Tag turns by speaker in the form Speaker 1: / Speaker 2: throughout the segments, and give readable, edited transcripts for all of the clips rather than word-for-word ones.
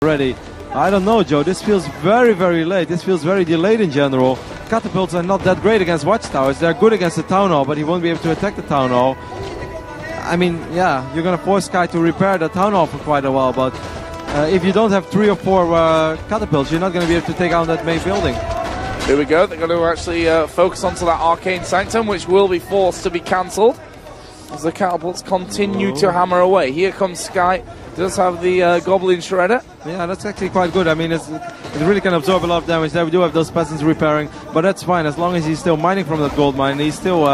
Speaker 1: already. I don't know, Joe. This feels very, very late. This feels very delayed in general. Catapults are not that great against watchtowers. They're good against the town hall, but he won't be able to attack the town hall. I mean, yeah, you're going to force Sky to repair the town hall for quite a while, but if you don't have 3 or 4 catapults, you're not going to be able to take out that main building.
Speaker 2: Here we go. They're going to actually focus onto that Arcane Sanctum, which will be forced to be cancelled as the catapults continue to hammer away. Here comes Sky. Does have the Goblin Shredder.
Speaker 1: Yeah, that's actually quite good. I mean, it really can absorb a lot of damage there. We do have those peasants repairing, but that's fine as long as he's still mining from that gold mine. He's still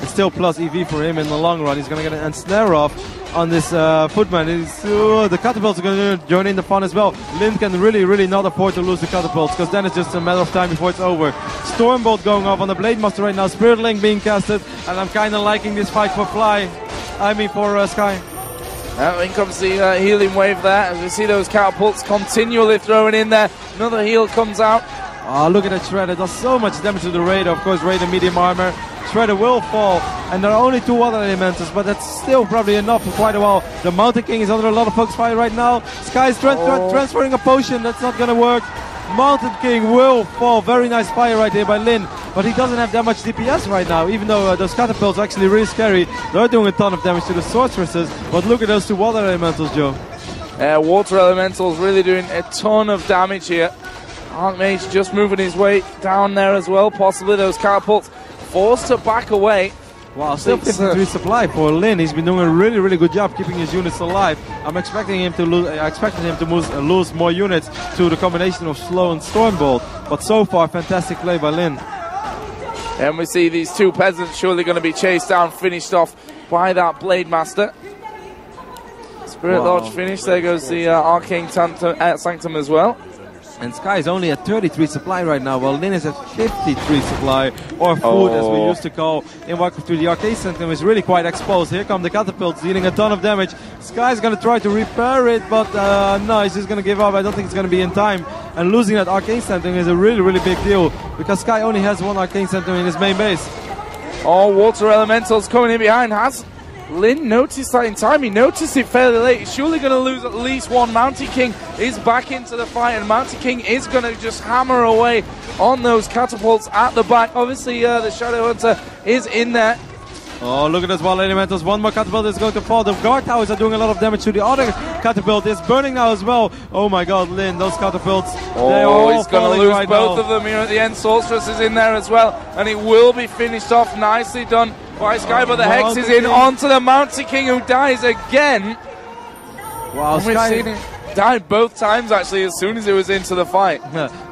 Speaker 1: it's still plus EV for him in the long run. He's going to get an ensnare off on this footman. The catapults are going to join in the fun as well. Lin can really not afford to lose the catapults, because then it's just a matter of time before it's over. Stormbolt going off on the Blade Master right now. Spirit Link being casted, and I'm kind of liking this fight for Sky.
Speaker 2: In comes the healing wave there, as we see those catapults continually throwing in there. Another heal comes out.
Speaker 1: Oh, look at that Shredder. Does so much damage to the Raider. Of course, Raider medium armor. Shredder will fall, and there are only 2 other elementals, but that's still probably enough for quite a while. The Mountain King is under a lot of focus fire right now. Sky's transferring a potion. That's not going to work. Mountain King will fall. Very nice fire right there by Lin, but he doesn't have that much DPS right now, even though those catapults are actually really scary. They're doing a ton of damage to the sorceresses, but look at those 2 water elementals, Joe.
Speaker 2: Water elementals really doing a ton of damage here. Archmage just moving his way down there as well. Possibly those catapults forced to back away.
Speaker 1: Wow, still 53 supply for Lin. He's been doing a really good job keeping his units alive. I'm expecting him to lose more units to the combination of Slow and Stormbolt. But so far, fantastic play by Lin.
Speaker 2: And we see these 2 peasants surely going to be chased down, finished off by that Blade Master. Spirit Lodge finished. There goes the Arcane Sanctum as well.
Speaker 1: And Sky is only at 33 supply right now, while Lin is at 53 supply, or food as we used to call in Warcraft 2. The Arcane Sanctum is really quite exposed. Here come the catapults dealing a ton of damage. Sky is going to try to repair it, but no, he's just going to give up. I don't think it's going to be in time. And losing that Arcane Sanctum is a really big deal, because Sky only has 1 Arcane Sanctum in his main base.
Speaker 2: All water elementals coming in behind. Has Lin noticed that in time? He noticed it fairly late. He's surely going to lose at least 1. Mountain King is back into the fight, and Mountain King is going to just hammer away on those catapults at the back. Obviously, the Shadow Hunter is in there.
Speaker 1: Oh, look at this wall elementals. 1 more catapult is going to fall. The guard towers are doing a lot of damage to the other catapult. It's burning now as well. Oh my god, Lin, those catapults. They are all
Speaker 2: he's going to lose
Speaker 1: right
Speaker 2: both
Speaker 1: now.
Speaker 2: of them here at the end. Sorceress is in there as well, and it will be finished off. Nicely done by Sky, but the Hex is in onto the Mountain King, who dies again.
Speaker 1: Wow, Sky
Speaker 2: died both times actually as soon as it was into the fight.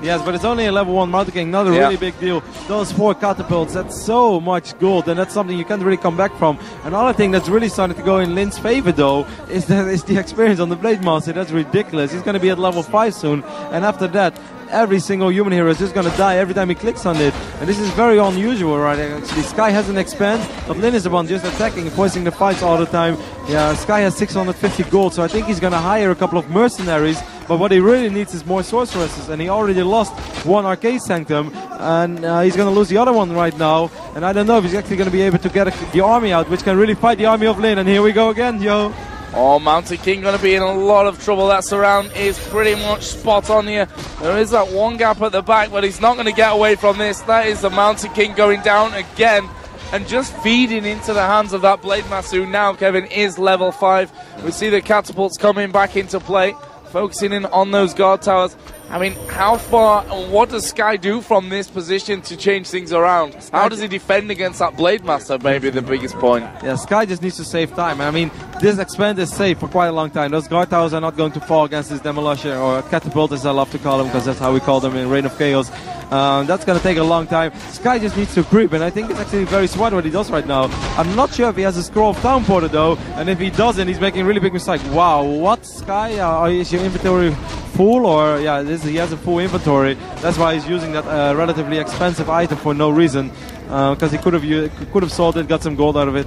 Speaker 1: Yes, but it's only a level 1 Mountain King, not a really big deal. Those 4 catapults, that's so much gold, and that's something you can't really come back from. Another thing that's really starting to go in Lin's favor though is the experience on the Blade Master. That's ridiculous. He's going to be at level 5 soon, and after that every single human hero is just going to die every time he clicks on it. And this is very unusual, right? Actually, Sky has an expand, but Lin is the one just attacking and forcing the fights all the time. Yeah, Sky has 650 gold, so I think he's going to hire a couple of mercenaries. But what he really needs is more sorceresses, and he already lost 1 Arcane Sanctum, and he's going to lose the other one right now. And I don't know if he's actually going to be able to get the army out, which can really fight the army of Lin. And here we go again, yo.
Speaker 2: Oh, Mountain King going to be in a lot of trouble. That surround is pretty much spot on here. There is that 1 gap at the back, but he's not going to get away from this. That is the Mountain King going down again and just feeding into the hands of that Blade Master, who now, Kevin, is level 5. We see the catapults coming back into play, focusing in on those guard towers. I mean, how far and what does Sky do from this position to change things around? How does he defend against that Blade Master, maybe the biggest point?
Speaker 1: Yeah, Sky just needs to save time. I mean, this expand is safe for quite a long time. Those guard towers are not going to fall against this demolition, or catapult as I love to call them, because that's how we call them in Reign of Chaos. That's going to take a long time. Sky just needs to creep, and I think it's actually very smart what he does right now. I'm not sure if he has a Scroll of Town Porter though, and if he doesn't, he's making a really big mistake. Wow, what, Sky? Is your inventory full? Or yeah, he has a full inventory. That's why he's using that relatively expensive item for no reason, because he could have sold it, got some gold out of it.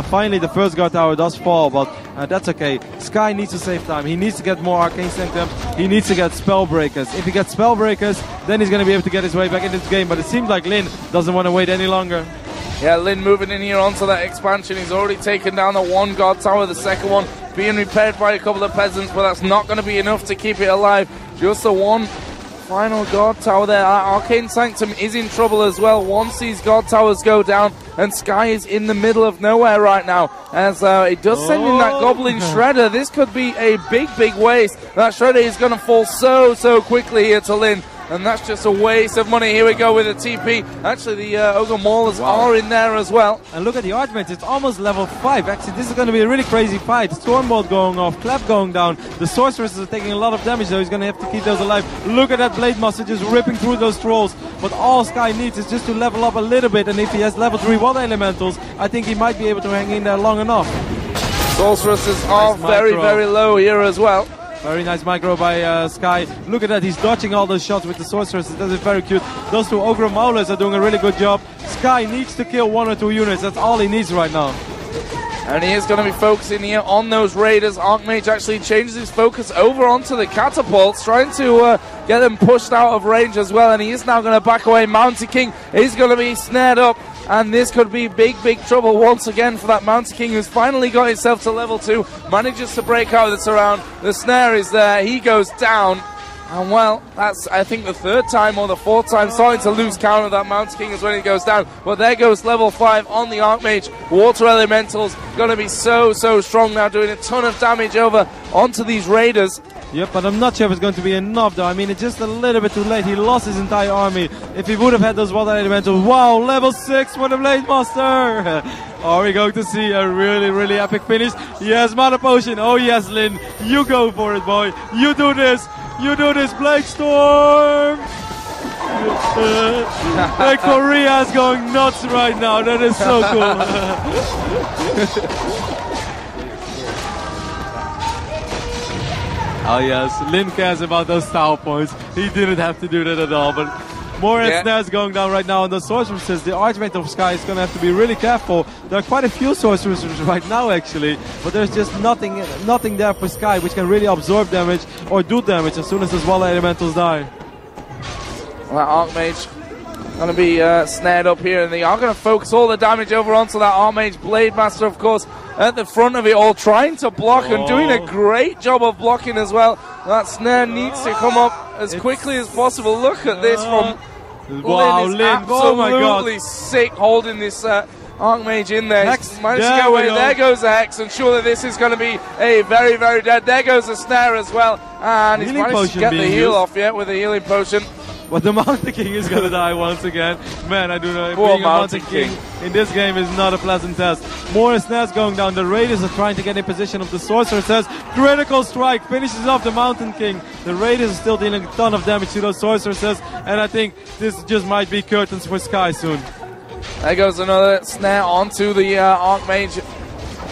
Speaker 1: Finally, the first guard tower does fall, but that's okay. Sky needs to save time. He needs to get more Arcane Sanctums. He needs to get Spellbreakers. If he gets Spellbreakers, then he's going to be able to get his way back into this game. But it seems like Lin doesn't want to wait any longer.
Speaker 2: Yeah, Lin moving in here onto that expansion. He's already taken down the 1 guard tower. The second one being repaired by a couple of peasants, but that's not going to be enough to keep it alive. Just the one final God Tower there. Arcane Sanctum is in trouble as well once these God Towers go down, and Sky is in the middle of nowhere right now, as it does send in that Goblin Shredder. This could be a big waste. That Shredder is going to fall so quickly here to Lynn, and that's just a waste of money. Here we go with a TP. Actually, the Ogre Maulers are in there as well.
Speaker 1: And look at the Archmages, it's almost level 5. Actually, this is going to be a really crazy fight. Stormbolt going off, Clap going down. The Sorceresses are taking a lot of damage, so he's going to have to keep those alive. Look at that Blade Master just ripping through those trolls. But all Sky needs is just to level up a little bit, and if he has level 3 Water Elementals, I think he might be able to hang in there long enough.
Speaker 2: Sorceresses are very low here as well.
Speaker 1: Very nice micro by Sky. Look at that, he's dodging all those shots with the Sorceresses. That is very cute. Those two Ogre Maulers are doing a really good job. Sky needs to kill 1 or 2 units. That's all he needs right now.
Speaker 2: And he is going to be focusing here on those Raiders. Archmage actually changes his focus over onto the catapults, trying to get them pushed out of range as well. And he is now going to back away. Mountain King is going to be snared up. And this could be big trouble once again for that Mountain King, who's finally got himself to level 2. Manages to break out of the surround. The snare is there. He goes down. And well, that's, I think, the 3rd time or the 4th time starting to lose count of that Mountain King is when he goes down. But there goes level 5 on the Archmage. Water Elementals going to be so strong now, doing a ton of damage over onto these Raiders.
Speaker 1: Yep, but I'm not sure if it's going to be enough though. I mean, it's just a little bit too late. He lost his entire army. If he would have had those Water Elementals, wow, level 6 for the Blade Master! Are we going to see a really epic finish? Yes, Mana Potion. Oh yes, Lynn, you go for it, boy. You do this, Blade Storm! Like Korea is going nuts right now. That is so cool. Oh yes, Lynn cares about those tower points. He didn't have to do that at all, but more snares going down right now on the Sorceresses. The Archmage of Sky is going to have to be really careful. There are quite a few Sorceresses right now actually, but there's just nothing there for Sky which can really absorb damage or do damage as soon as those Water Elementals die.
Speaker 2: Well, Archmage going to be snared up here, and they are going to focus all the damage over onto that Archmage. Blade Master, of course, at the front of it all, trying to block and doing a great job of blocking as well. That snare needs to come up as quickly as possible. Look at this from Lynn. Absolutely
Speaker 1: oh my God,
Speaker 2: sick holding this Archmage in there.
Speaker 1: Hex.
Speaker 2: Managed to get away. There goes the Hex, and surely this is going to be a very dead. There goes the snare as well, and he's managed to get the heal off with a healing potion.
Speaker 1: But the Mountain King is going to die once again. Man, I do know.
Speaker 2: Poor
Speaker 1: being a Mountain King in this game is not a pleasant task. More snares going down. The Raiders are trying to get in position of the Sorceresses. Critical strike finishes off the Mountain King. The Raiders are still dealing a ton of damage to those Sorceresses. And I think this just might be curtains for Sky soon.
Speaker 2: There goes another snare onto the Archmage.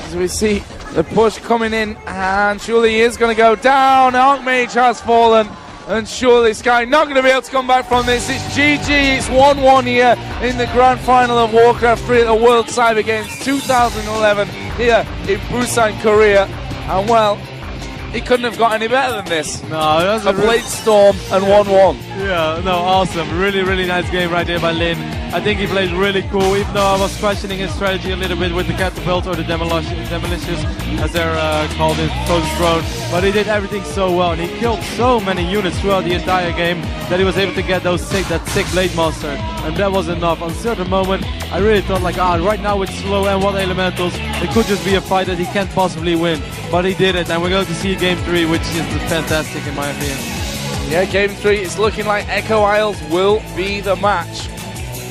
Speaker 2: As we see the push coming in. And surely he is going to go down. Archmage has fallen. And surely Sky not going to be able to come back from this. It's GG. It's 1-1 here in the grand final of Warcraft 3 at the World Cyber Games 2011 here in Busan, Korea. And well, it couldn't have got any better than this.
Speaker 1: No, that's
Speaker 2: a Blade Storm and 1-1.
Speaker 1: Yeah, no, awesome. Really nice game right there by Lynn. I think he played really cool, even though I was questioning his strategy a little bit with the catapult or the demolishers, as they're called in Frozen Throne. But he did everything so well, and he killed so many units throughout the entire game that he was able to get that sick Blade Master. And that was enough. On a certain moment, I really thought like, right now with slow and Water Elementals, it could just be a fight that he can't possibly win. But he did it, and we're going to see Game 3, which is fantastic in my opinion.
Speaker 2: Yeah, Game 3 is looking like Echo Isles will be the match.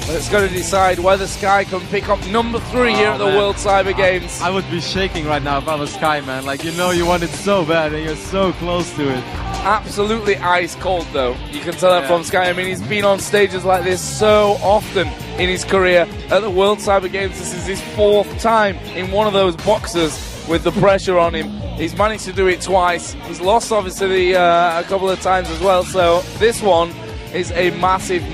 Speaker 2: But it's going to decide whether Sky can pick up number 3 here at the World Cyber Games.
Speaker 1: I would be shaking right now if I was Sky, man. Like, you know you want it so bad and you're so close to it.
Speaker 2: Absolutely ice cold, though. You can tell that from Sky. I mean, he's been on stages like this so often in his career. At the World Cyber Games, this is his 4th time in one of those boxes with the pressure on him. He's managed to do it twice. He's lost, obviously, a couple of times as well. So this one is a massive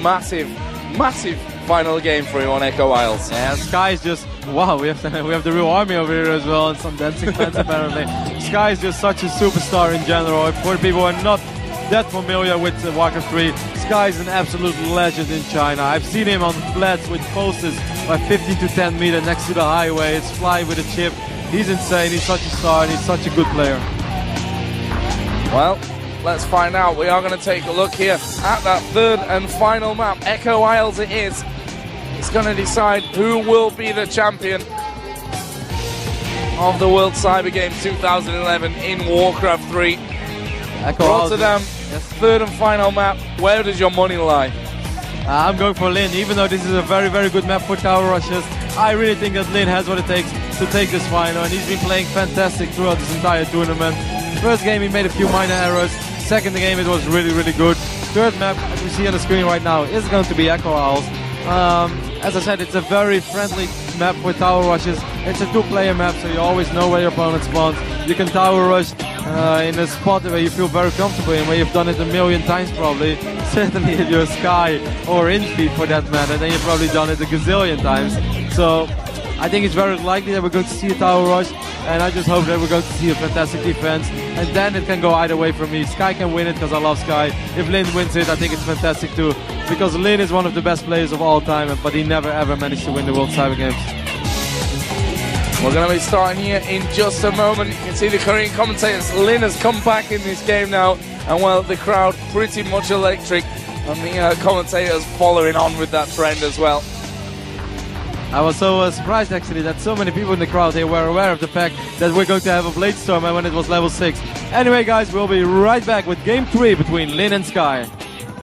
Speaker 2: final game for him on Echo Isles.
Speaker 1: Yeah, Sky's just, wow, we have the real army over here as well, and some dancing plants apparently. Sky is just such a superstar in general. For people who are not that familiar with Warcraft 3, Sky is an absolute legend in China. I've seen him on flats with posters by 50 to 10 meters next to the highway. It's fly with a chip. He's insane. He's such a star, and he's such a good player.
Speaker 2: Well, let's find out. We are going to take a look here at that third and final map. Echo Isles it is. It's going to decide who will be the champion of the World Cyber Games 2011 in Warcraft 3.
Speaker 1: Echo Isles.
Speaker 2: Rotterdam, third and final map. Where does your money lie?
Speaker 1: I'm going for Lin, even though this is a very, very good map for tower rushes. I really think that Lin has what it takes to take this final, and he's been playing fantastic throughout this entire tournament. First game he made a few minor errors. Second game it was really, really good. Third map, as we see on the screen right now, is going to be Echo Isles. As I said, it's a very friendly map for tower rushes. It's a two-player map, so you always know where your opponent spawns. You can tower rush in a spot where you feel very comfortable in, where you've done it a million times probably. Certainly if you're Sky or Infi for that matter, then you've probably done it a gazillion times. So I think it's very likely that we're going to see a tower rush, and I just hope that we're going to see a fantastic defense, and then it can go either way for me. Sky can win it because I love Sky. If Lin wins it, I think it's fantastic too, because Lin is one of the best players of all time, but he never ever managed to win the World Cyber Games.
Speaker 2: We're going to be starting here in just a moment. You can see the Korean commentators. Lin has come back in this game now, and well, the crowd pretty much electric, and the commentators following on with that trend as well.
Speaker 1: I was so surprised actually that so many people in the crowd here were aware of the fact that we're going to have a Blade Storm when it was level 6. Anyway guys, we'll be right back with game 3 between Lin and Sky.